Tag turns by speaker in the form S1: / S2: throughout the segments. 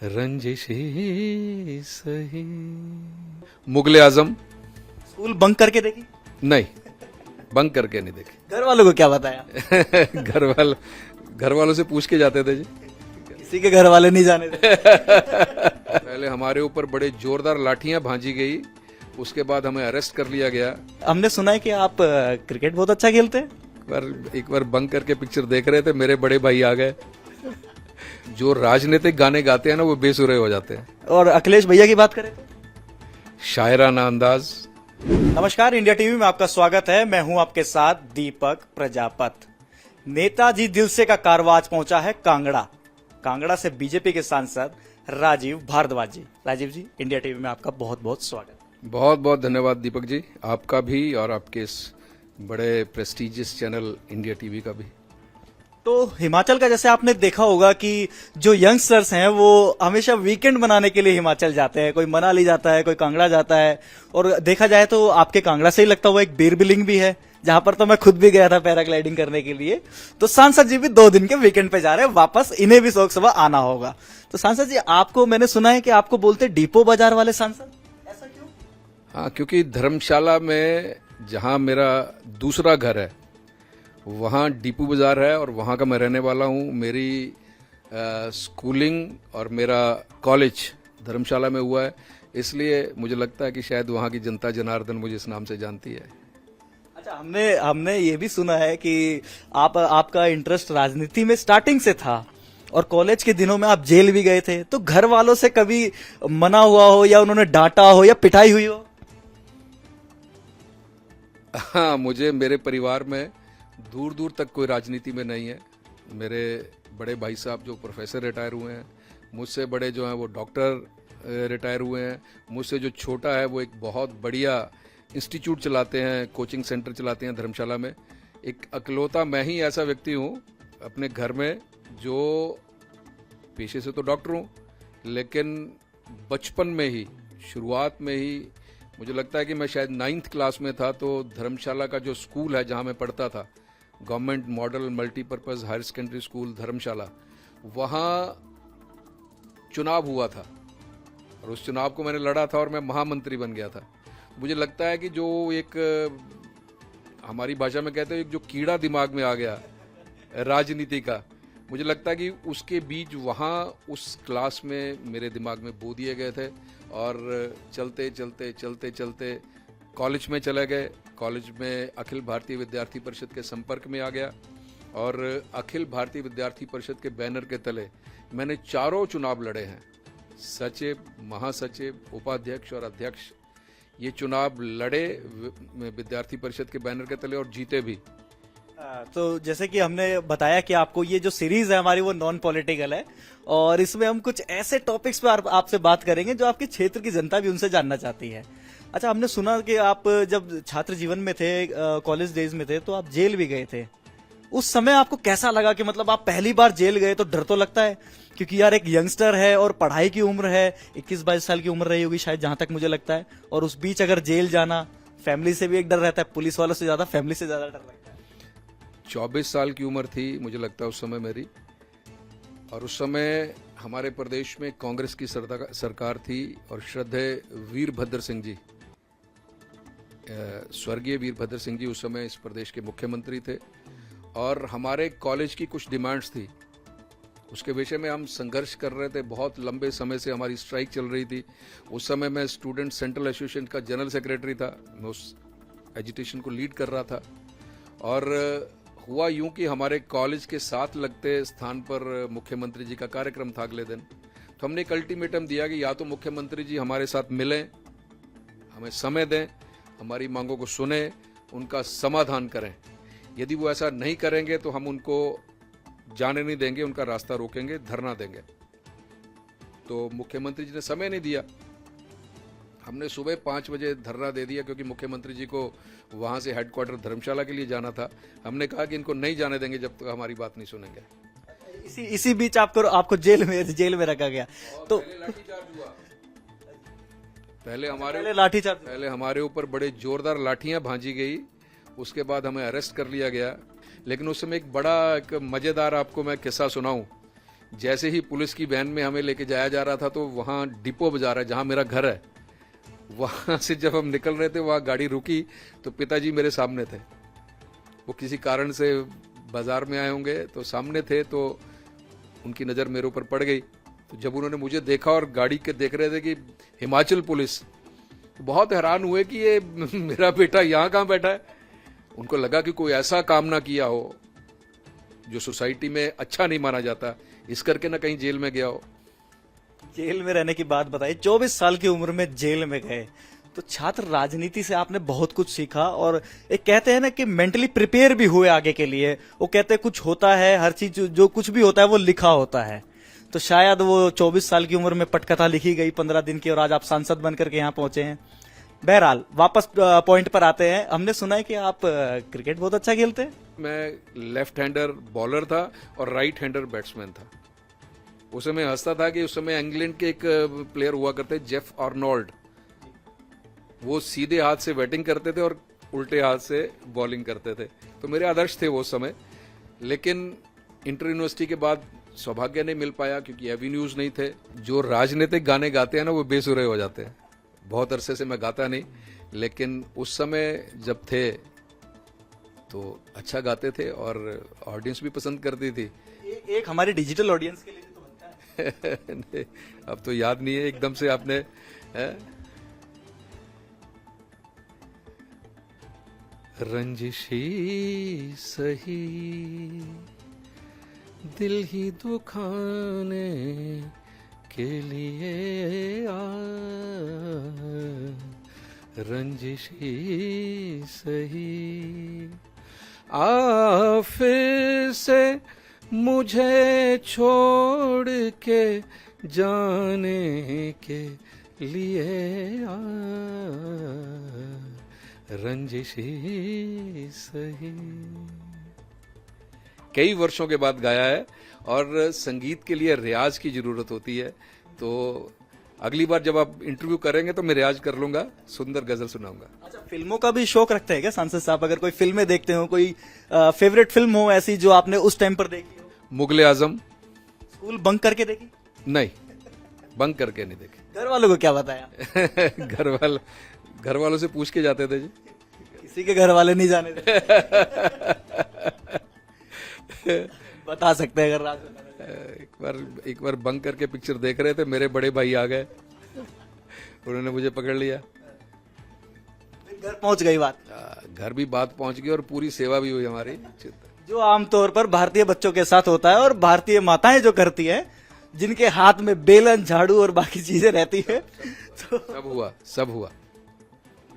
S1: रंजिशी सही। मुगले आजम।
S2: School bunk करके देखी?
S1: नहीं, बंक करके नहीं देखी।
S2: घर वालों को क्या बताया?
S1: घर वालों से पूछ के जाते थे जी।
S2: किसी के घर वाले नहीं जाने थे।
S1: पहले हमारे ऊपर बड़े जोरदार लाठियां भांजी गई, उसके बाद हमें अरेस्ट कर लिया गया।
S2: हमने सुना है कि आप क्रिकेट बहुत अच्छा खेलते हैं।
S1: एक बार बंक करके पिक्चर देख रहे थे, मेरे बड़े भाई आ गए। जो राजनीतिक गाने गाते हैं ना, वो बेसुरे हो जाते हैं।
S2: और अखिलेश भैया की बात करें तो?
S1: शायराना अंदाज।
S2: नमस्कार, इंडिया टीवी में आपका स्वागत है। मैं हूं आपके साथ दीपक प्रजापत। नेताजी दिल से का कारवां आज पहुंचा है कांगड़ा से बीजेपी के सांसद राजीव भारद्वाज जी। राजीव जी, इंडिया टीवी में आपका बहुत बहुत स्वागत।
S1: बहुत बहुत धन्यवाद दीपक जी, आपका भी और आपके इस बड़े प्रेस्टिजियस चैनल इंडिया टीवी का भी।
S2: तो हिमाचल का जैसे आपने देखा होगा कि जो यंगस्टर्स हैं वो हमेशा वीकेंड मनाने के लिए हिमाचल जाते हैं। कोई मनाली जाता है, कोई कांगड़ा जाता है। और देखा जाए तो आपके कांगड़ा से ही लगता हुआ एक बीर बिलिंग भी है, जहां पर तो मैं खुद भी गया था पैराग्लाइडिंग करने के लिए। तो सांसद जी भी 2 दिन के वीकेंड पे जा रहे हैं वापस, इन्हें भी शौक सुबह आना होगा। तो सांसद जी, आपको मैंने सुना है कि आपको बोलते डिपो बाजार वाले सांसद, ऐसा क्यों?
S1: हाँ, क्योंकि धर्मशाला में जहाँ मेरा दूसरा घर है वहाँ डीपू बाजार है और वहाँ का मैं रहने वाला हूँ। मेरी स्कूलिंग और मेरा कॉलेज धर्मशाला में हुआ है, इसलिए मुझे लगता है कि शायद वहाँ की जनता जनार्दन मुझे इस नाम से जानती है।
S2: अच्छा, हमने ये भी सुना है कि आपका इंटरेस्ट राजनीति में स्टार्टिंग से था और कॉलेज के दिनों में आप जेल भी गए थे। तो घर वालों से कभी मना हुआ हो या उन्होंने डांटा हो या पिटाई हुई हो?
S1: हाँ, मुझे मेरे परिवार में दूर दूर तक कोई राजनीति में नहीं है। मेरे बड़े भाई साहब जो प्रोफेसर रिटायर हुए हैं, मुझसे बड़े जो हैं वो डॉक्टर रिटायर हुए हैं, मुझसे जो छोटा है वो एक बहुत बढ़िया इंस्टीट्यूट चलाते हैं, कोचिंग सेंटर चलाते हैं धर्मशाला में। एक अकेलौता मैं ही ऐसा व्यक्ति हूँ अपने घर में जो पेशे से तो डॉक्टर हूँ, लेकिन बचपन में ही, शुरुआत में ही मुझे लगता है कि मैं शायद 9th क्लास में था तो धर्मशाला का जो स्कूल है जहाँ मैं पढ़ता था, government model multipurpose higher secondary school Dharamshala, वहाँ चुनाव हुआ था और उस चुनाव को मैंने लड़ा था और मैं महामंत्री बन गया था। मुझे लगता है कि जो एक हमारी भाषा में कहते हैं एक जो कीड़ा दिमाग में आ गया राजनीति का, मुझे लगता है कि उसके बीज वहाँ उस क्लास में मेरे दिमाग में बो दिए गए थे और चलते चलते चलते चलते कॉलेज में चले गए। कॉलेज में अखिल भारतीय विद्यार्थी परिषद के संपर्क में आ गया और अखिल भारतीय विद्यार्थी परिषद के बैनर के तले मैंने 4 चुनाव लड़े हैं, सचिव, महासचिव, उपाध्यक्ष और अध्यक्ष। ये चुनाव लड़े विद्यार्थी परिषद के बैनर के तले और जीते भी।
S2: तो जैसे कि हमने बताया कि आपको ये जो सीरीज है हमारी वो नॉन पॉलिटिकल है और इसमें हम कुछ ऐसे टॉपिक्स पर आपसे बात करेंगे जो आपके क्षेत्र की जनता भी उनसे जानना चाहती है। अच्छा, हमने सुना कि आप जब छात्र जीवन में थे, कॉलेज डेज में थे, तो आप जेल भी गए थे। उस समय आपको कैसा लगा कि मतलब आप पहली बार जेल गए? तो डर तो लगता है क्योंकि यार एक यंगस्टर है और पढ़ाई की उम्र है, 21-22 साल की उम्र रही होगी शायद, जहां तक मुझे लगता है। और उस बीच अगर जेल जाना, फैमिली से भी एक डर रहता है, पुलिस वालों से ज्यादा फैमिली से ज्यादा डर लगता है।
S1: 24 साल की उम्र थी मुझे लगता है उस समय मेरी, और उस समय हमारे प्रदेश में कांग्रेस की सरकार थी और श्रद्धेय वीरभद्र सिंह जी, स्वर्गीय वीरभद्र सिंह जी उस समय इस प्रदेश के मुख्यमंत्री थे और हमारे कॉलेज की कुछ डिमांड्स थी, उसके विषय में हम संघर्ष कर रहे थे। बहुत लंबे समय से हमारी स्ट्राइक चल रही थी। उस समय मैं स्टूडेंट सेंट्रल एसोसिएशन का जनरल सेक्रेटरी था, मैं उस एजिटेशन को लीड कर रहा था। और हुआ यूं कि हमारे कॉलेज के साथ लगते स्थान पर मुख्यमंत्री जी का कार्यक्रम था अगले दिन। तो हमने एक अल्टीमेटम दिया कि या तो मुख्यमंत्री जी हमारे साथ मिलें, हमें समय दें, हमारी मांगों को सुने, उनका समाधान करें। यदि वो ऐसा नहीं करेंगे तो हम उनको जाने नहीं देंगे, उनका रास्ता रोकेंगे, धरना देंगे। तो मुख्यमंत्री जी ने समय नहीं दिया। हमने सुबह 5 बजे धरना दे दिया क्योंकि मुख्यमंत्री जी को वहां से हेडक्वार्टर धर्मशाला के लिए जाना था। हमने कहा कि इनको नहीं जाने देंगे जब तक हमारी बात नहीं सुनेंगे।
S2: इसी बीच आपको जेल में रखा गया। तो
S1: पहले लाठीचार्ज हुआ। पहले हमारे ऊपर बड़े जोरदार लाठियां भांजी गई, उसके बाद हमें अरेस्ट कर लिया गया। लेकिन उस समय एक बड़ा एक मजेदार आपको मैं किस्सा सुनाऊं जैसे ही पुलिस की वैन में हमें लेके जाया जा रहा था तो वहाँ डिपो बाजार है जहाँ मेरा घर है, वहाँ से जब हम निकल रहे थे वहाँ गाड़ी रुकी तो पिताजी मेरे सामने थे। वो किसी कारण से बाजार में आए होंगे तो सामने थे, तो उनकी नज़र मेरे ऊपर पड़ गई। तो जब उन्होंने मुझे देखा और गाड़ी के देख रहे थे कि हिमाचल पुलिस, तो बहुत हैरान हुए कि ये मेरा बेटा यहाँ कहाँ बैठा है। उनको लगा कि कोई ऐसा काम ना किया हो जो सोसाइटी में अच्छा नहीं माना जाता, इस करके ना कहीं जेल में गया हो।
S2: जेल में रहने की बात बताई, 24 साल की उम्र में जेल में गए, तो छात्र राजनीति से आपने बहुत कुछ सीखा और एक कहते हैं ना कि मेंटली प्रिपेयर भी हुए आगे के लिए। वो कहते हैं कुछ होता है, हर चीज जो कुछ भी होता है वो लिखा होता है। तो शायद वो 24 साल की उम्र में पटकथा लिखी गई 15 दिन की और आज आप सांसद बनकर के यहाँ पहुंचे हैं। बहरहाल वापस पॉइंट पर आते हैं। हमने सुना है कि आप क्रिकेट बहुत अच्छा खेलते हैं।
S1: मैं लेफ्ट हैंडर बॉलर था और राइट हैंडर बैट्समैन था। उस समय हंसता था कि उस समय इंग्लैंड के एक प्लेयर हुआ करते जेफ आर्नोल्ड, वो सीधे हाथ से बैटिंग करते थे और उल्टे हाथ से बॉलिंग करते थे, तो मेरे आदर्श थे वो समय। लेकिन इंटर यूनिवर्सिटी के बाद सौभाग्य नहीं मिल पाया क्योंकि एवेन्यूज नहीं थे। जो राजनीतिक गाने गाते हैं ना वो बेसुरे हो जाते हैं। बहुत अरसे से मैं गाता नहीं, लेकिन उस समय जब थे तो अच्छा गाते थे और ऑडियंस भी पसंद करती थी।
S2: एक हमारे डिजिटल ऑडियंस के लिए भी तो बनता है।
S1: नहीं, अब तो याद नहीं है एकदम से आपने है? रंजिशी सही दिल ही दुखाने के लिए आ, रंजिशी सही आ फिर से मुझे छोड़ के जाने के लिए आ, रंजिशी सही। कई वर्षों के बाद गाया है और संगीत के लिए रियाज की जरूरत होती है, तो अगली बार जब आप इंटरव्यू करेंगे तो मैं रियाज कर लूंगा, सुंदर गजल सुनाऊंगा।
S2: अच्छा, फिल्मों का भी शौक रखते हैं क्या सांसद साहब? अगर कोई फिल्में देखते हो, कोई फेवरेट फिल्म हो ऐसी जो आपने उस टाइम पर देखी हो?
S1: मुगले आजम।
S2: स्कूल बंक करके देखी?
S1: नहीं, बंक करके नहीं देखी।
S2: घर वालों को क्या बताया?
S1: घर वालों से पूछ के जाते थे जी।
S2: किसी के घर वाले नहीं जाने थे। बता सकते हैं अगर राज
S1: एक बार बंक करके पिक्चर देख रहे थे, मेरे बड़े भाई आ गए, उन्होंने मुझे पकड़ लिया।
S2: घर पहुंच गई बात।
S1: घर भी बात पहुंच गई और पूरी सेवा भी हुई हमारी,
S2: जो आमतौर पर भारतीय बच्चों के साथ होता है और भारतीय माताएं जो करती है, जिनके हाथ में बेलन, झाड़ू और बाकी चीजें रहती है। तो
S1: सब हुआ।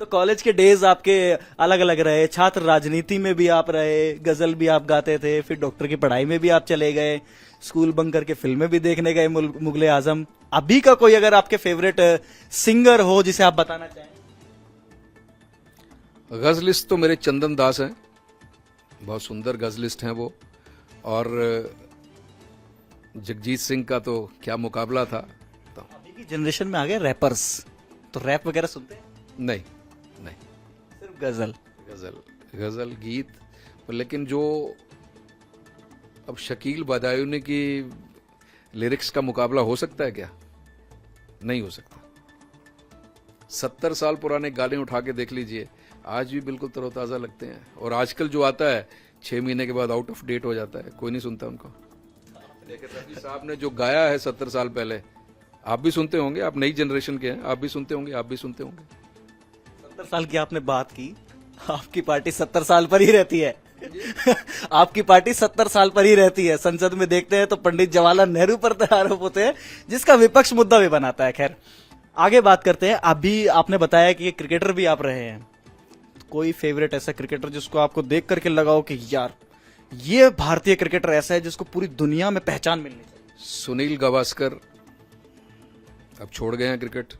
S2: तो कॉलेज के डेज आपके अलग अलग रहे, छात्र राजनीति में भी आप रहे, गजल भी आप गाते थे, फिर डॉक्टर की पढ़ाई में भी आप चले गए, स्कूल बंक करके फिल्में भी देखने गए, मुगले आजम। अभी का कोई अगर आपके फेवरेट सिंगर हो जिसे आप बताना चाहें?
S1: गजलिस्ट तो मेरे चंदन दास हैं, बहुत सुंदर गजलिस्ट हैं वो। और जगजीत सिंह का तो क्या मुकाबला था। तो
S2: अभी की जनरेशन में आ गए रैपर्स, तो रैप वगैरह सुनते हैं?
S1: नहीं,
S2: सिर्फ गजल
S1: गजल गीत। लेकिन जो अब शकील बदायूनी की लिरिक्स का मुकाबला हो सकता है क्या? नहीं हो सकता। 70 साल पुराने गाने उठा के देख लीजिए, आज भी बिल्कुल तरोताजा लगते हैं। और आजकल जो आता है 6 महीने के बाद आउट ऑफ डेट हो जाता है, कोई नहीं सुनता उनको। लेकिन रफी साहब ने जो गाया है 70 साल पहले, आप भी सुनते होंगे, आप नई जनरेशन के हैं, आप भी सुनते होंगे।
S2: 70 साल की आपने बात की, आपकी पार्टी 70 साल पर ही रहती है। आपकी पार्टी 70 साल पर ही रहती है। संसद में देखते हैं तो पंडित जवाहरलाल नेहरू पर आरोप होते हैं, जिसका विपक्ष मुद्दा भी बनाता है। खैर, आगे बात करते हैं। अभी आपने बताया कि क्रिकेटर भी आप रहे हैं, कोई फेवरेट ऐसा क्रिकेटर जिसको आपको देख करके लगा हो कि यार ये भारतीय क्रिकेटर ऐसा है जिसको पूरी दुनिया में पहचान मिलनी चाहिए?
S1: सुनील गावस्कर अब छोड़ गए हैं क्रिकेट।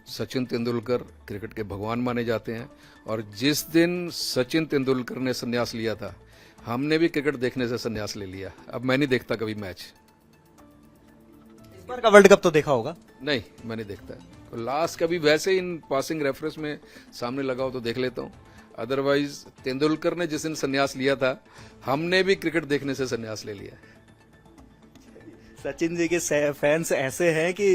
S1: सचिन तेंदुलकर क्रिकेट के भगवान माने जाते हैं। और जिस दिन सचिन तेंदुलकर ने संन्यास लिया था, हमने भी क्रिकेट देखने से संन्यास ले लिया। अब मैं नहीं देखता कभी मैच।
S2: इस बार का वर्ल्ड कप तो देखा होगा?
S1: नहीं, मैं नहीं देखता। तो लास्ट कभी वैसे इन पासिंग रेफरेंस में सामने लगा हो तो देख लेता हूँ। अदरवाइज तेंदुलकर ने जिस दिन संन्यास लिया था, हमने भी क्रिकेट देखने से संन्यास ले लिया।
S2: सचिन जी के फैंस ऐसे हैं कि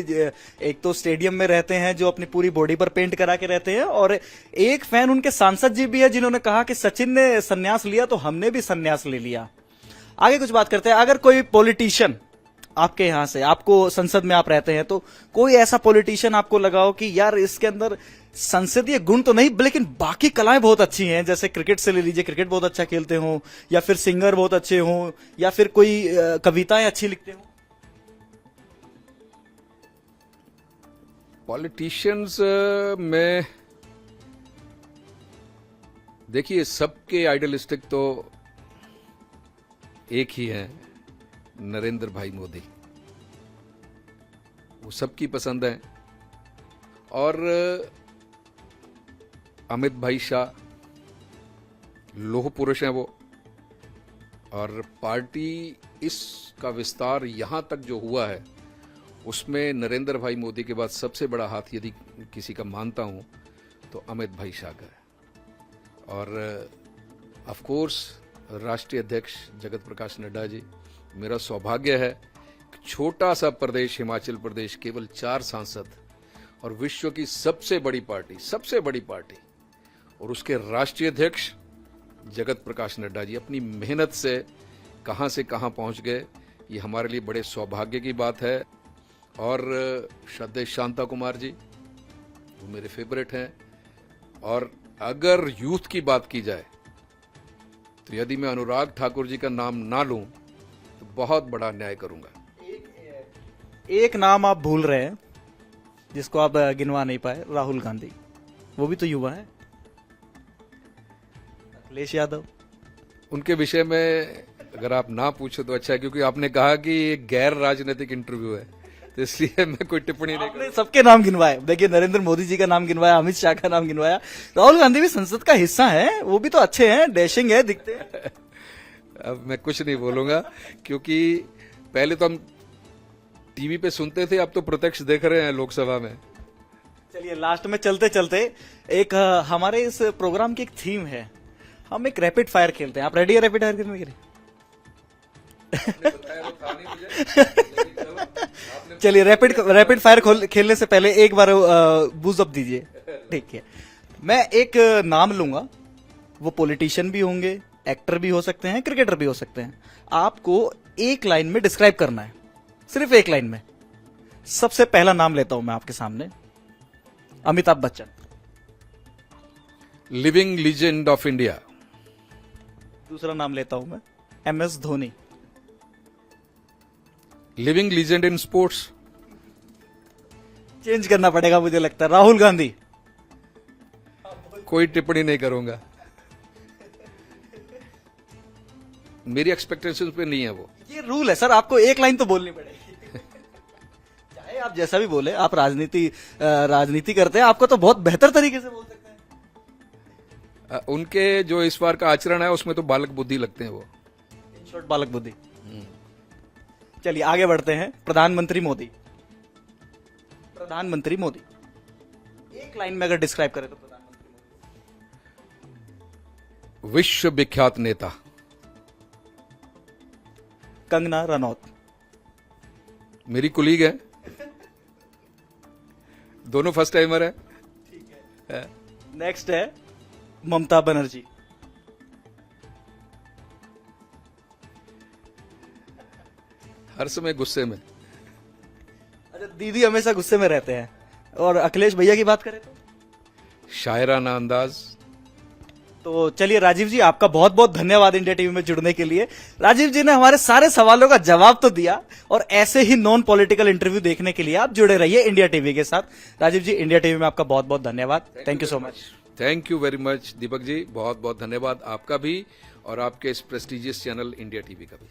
S2: एक तो स्टेडियम में रहते हैं जो अपनी पूरी बॉडी पर पेंट करा के रहते हैं, और एक फैन उनके सांसद जी भी है जिन्होंने कहा कि सचिन ने संन्यास लिया तो हमने भी संन्यास ले लिया। आगे कुछ बात करते हैं। अगर कोई पॉलिटिशियन आपके यहां से, आपको संसद में आप रहते हैं, तो कोई ऐसा पॉलिटिशियन आपको लगाओ कि यार इसके अंदर संसदीय गुण तो नहीं लेकिन बाकी कलाएं बहुत अच्छी हैं, जैसे क्रिकेट से ले लीजिए, क्रिकेट बहुत अच्छा खेलते हो, या फिर सिंगर बहुत अच्छे हो, या फिर कोई कविताएं अच्छी लिखते हो?
S1: पॉलिटिशियंस में देखिए सबके आइडियलिस्टिक तो एक ही है, नरेंद्र भाई मोदी। वो सबकी पसंद है। और अमित भाई शाह लोह पुरुष हैं वो। और पार्टी इसका विस्तार यहां तक जो हुआ है उसमें नरेंद्र भाई मोदी के बाद सबसे बड़ा हाथ यदि किसी का मानता हूं तो अमित भाई शाह का है। और ऑफ कोर्स राष्ट्रीय अध्यक्ष जगत प्रकाश नड्डा जी। मेरा सौभाग्य है, छोटा सा प्रदेश हिमाचल प्रदेश, केवल 4 सांसद और विश्व की सबसे बड़ी पार्टी और उसके राष्ट्रीय अध्यक्ष जगत प्रकाश नड्डा जी अपनी मेहनत से कहां पहुंच गए, ये हमारे लिए बड़े सौभाग्य की बात है। और श्रद्धेय शांता कुमार जी, वो मेरे फेवरेट हैं। और अगर यूथ की बात की जाए तो यदि मैं अनुराग ठाकुर जी का नाम ना लूं तो बहुत बड़ा अन्याय करूंगा।
S2: एक नाम आप भूल रहे हैं जिसको आप गिनवा नहीं पाए, राहुल गांधी। वो भी तो युवा है। अखिलेश यादव,
S1: उनके विषय में अगर आप ना पूछो तो अच्छा है, क्योंकि आपने कहा कि ये गैर राजनीतिक इंटरव्यू है, तो इसलिए मैं कोई टिप्पणी नहीं
S2: आपने सबके नाम गिनवाए। देखिए, नरेंद्र मोदी जी का नाम गिनवाया, अमित शाह का नाम गिनवाया, राहुल गांधी भी संसद का हिस्सा है, वो भी तो अच्छे हैं, डैशिंग है, दिखते हैं।
S1: अब मैं कुछ नहीं बोलूंगा, क्योंकि पहले तो हम टीवी पे सुनते थे, अब तो प्रत्यक्ष देख रहे हैं लोकसभा में।
S2: चलिए, लास्ट में चलते चलते एक हमारे इस प्रोग्राम की एक थीम है, हम एक रैपिड फायर खेलते हैं। आप रेडी है रैपिड फायर खेलने के लिए? चलिए, रैपिड फायर खेलने से पहले एक बार बूज अप दीजिए, ठीक है? मैं एक नाम लूंगा, वो पॉलिटिशियन भी होंगे, एक्टर भी हो सकते हैं, क्रिकेटर भी हो सकते हैं। आपको एक लाइन में डिस्क्राइब करना है, सिर्फ एक लाइन में। सबसे पहला नाम लेता हूं मैं आपके सामने, Amitabh Bachchan.
S1: Living legend of India.
S2: दूसरा नाम लेता हूं मैं, MS Dhoni.
S1: Living legend in sports.
S2: Change करना पड़ेगा मुझे लगता है, राहुल गांधी।
S1: कोई टिप्पणी नहीं करूंगा, मेरी एक्सपेक्टेशंस पे नहीं है वो।
S2: ये रूल है सर, आपको एक लाइन तो बोलनी पड़ेगी। चाहे आप जैसा भी बोले, आप राजनीति करते हैं, आपको तो बहुत बेहतर तरीके से बोल सकते हैं।
S1: उनके जो इस बार का आचरण है उसमें तो बालक बुद्धि लगते हैं वो।
S2: इन शॉर्ट, बालक बुद्धि। चलिए आगे बढ़ते हैं। प्रधानमंत्री मोदी। एक लाइन में अगर डिस्क्राइब करें तो प्रधानमंत्री मोदी।
S1: विश्व विख्यात नेता।
S2: कंगना रनौत।
S1: मेरी कुलीग है, दोनों फर्स्ट टाइमर है।
S2: ठीक है। नेक्स्ट है ममता बनर्जी।
S1: हर समय गुस्से में।
S2: अच्छा, दीदी हमेशा गुस्से में रहते हैं। और अखिलेश भैया की बात करें तो
S1: शायराना अंदाज।
S2: तो चलिए राजीव जी, आपका बहुत बहुत धन्यवाद इंडिया टीवी में जुड़ने के लिए। राजीव जी ने हमारे सारे सवालों का जवाब तो दिया, और ऐसे ही नॉन पॉलिटिकल इंटरव्यू देखने के लिए आप जुड़े रहिए इंडिया टीवी के साथ। राजीव जी, इंडिया टीवी में आपका बहुत बहुत धन्यवाद। Thank you so much.
S1: Thank you very much Deepak ji, बहुत बहुत धन्यवाद आपका भी और आपके इस प्रेस्टिजियस चैनल इंडिया टीवी का भी।